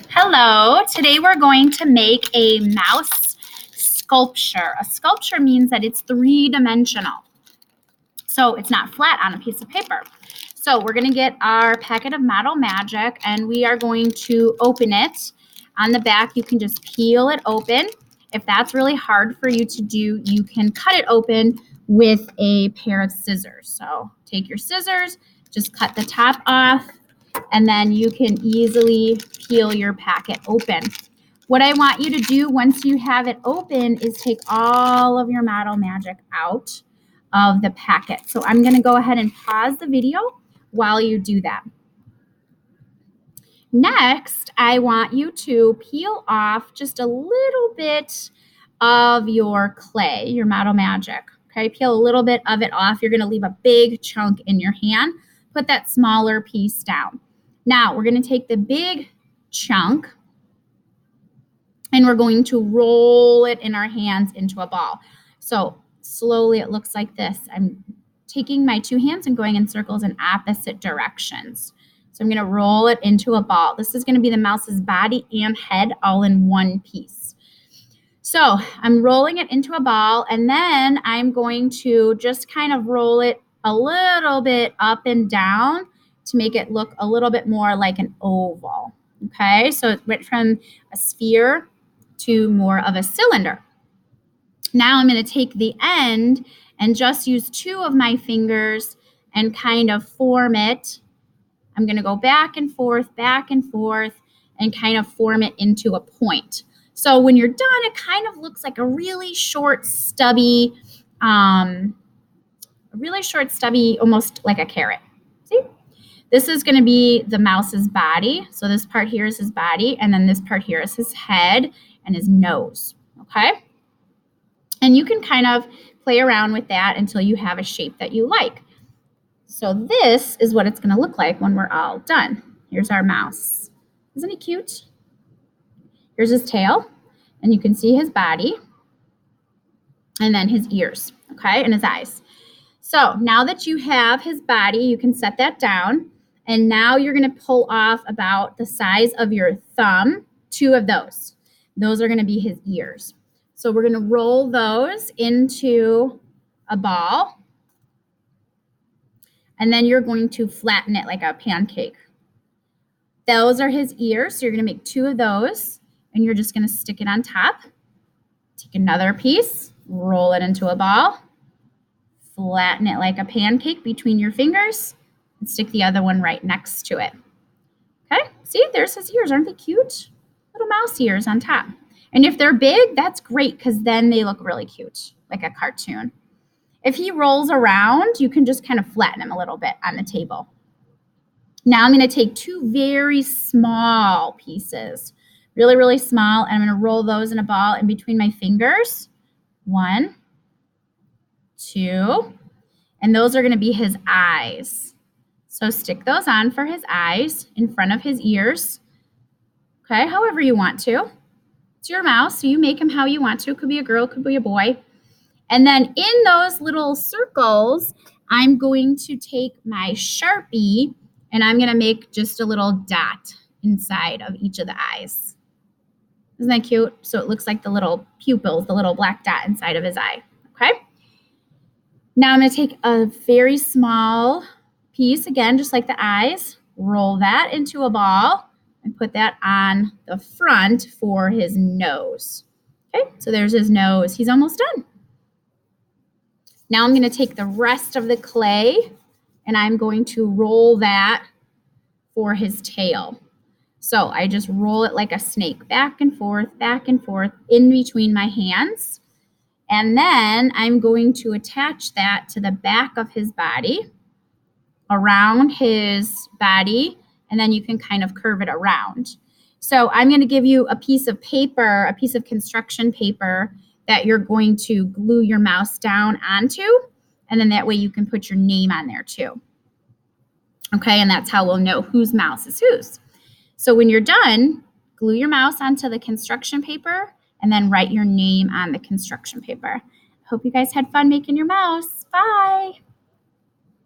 Hello, today we're going to make a mouse sculpture. A sculpture means that it's three-dimensional. So it's not flat on a piece of paper. So we're going to get our packet of Model Magic and we are going to open it. On the back, you can just peel it open. If that's really hard for you to do, you can cut it open with a pair of scissors. So take your scissors, just cut the top off, and then you can easily peel your packet open. What I want you to do once you have it open is take all of your Model Magic out of the packet. So I'm going to go ahead and pause the video while you do that. Next, I want you to peel off just a little bit of your clay, your Model Magic. Okay, peel a little bit of it off. You're going to leave a big chunk in your hand. Put that smaller piece down. Now, we're going to take the big chunk and we're going to roll it in our hands into a ball. So slowly it looks like this. I'm taking my two hands and going in circles in opposite directions. So I'm going to roll it into a ball. This is going to be the mouse's body and head all in one piece. So I'm rolling it into a ball and then I'm going to just kind of roll it a little bit up and down to make it look a little bit more like an oval. Okay, so it went from a sphere to more of a cylinder. Now I'm going to take the end and just use two of my fingers and kind of form it. I'm going to go back and forth, and kind of form it into a point. So when you're done, it kind of looks like a really short, stubby, almost like a carrot. See? This is going to be the mouse's body. So this part here is his body, and then this part here is his head and his nose, okay? And you can kind of play around with that until you have a shape that you like. So this is what it's going to look like when we're all done. Here's our mouse. Isn't he cute? Here's his tail, and you can see his body, and then his ears, okay, and his eyes. So now that you have his body, you can set that down. And now you're going to pull off about the size of your thumb, two of those. Those are going to be his ears. So we're going to roll those into a ball. And then you're going to flatten it like a pancake. Those are his ears. So you're going to make two of those. And you're just going to stick it on top. Take another piece, roll it into a ball. Flatten it like a pancake between your fingers. And stick the other one right next to it. Okay, see, there's his ears. Aren't they cute? Little mouse ears on top. And if they're big, that's great because then they look really cute, like a cartoon. If he rolls around, you can just kind of flatten him a little bit on the table. Now I'm going to take two very small pieces, really, really small, and I'm going to roll those in a ball in between my fingers. 1, 2, and those are going to be his eyes. So stick those on for his eyes in front of his ears. Okay, however you want to. It's your mouse, so you make him how you want to. It could be a girl, it could be a boy. And then in those little circles, I'm going to take my Sharpie and I'm going to make just a little dot inside of each of the eyes. Isn't that cute? So it looks like the little pupils, the little black dot inside of his eye. Okay. Now I'm going to take a very small piece, again, just like the eyes, roll that into a ball and put that on the front for his nose. Okay, so there's his nose. He's almost done. Now I'm going to take the rest of the clay and I'm going to roll that for his tail. So I just roll it like a snake, back and forth in between my hands. And then I'm going to attach that to the back of his body, around his body, and then you can kind of curve it around. So I'm going to give you a piece of paper, a piece of construction paper that you're going to glue your mouse down onto, and then that way you can put your name on there too. Okay, and that's how we'll know whose mouse is whose. So when you're done, glue your mouse onto the construction paper and then write your name on the construction paper. Hope you guys had fun making your mouse. Bye.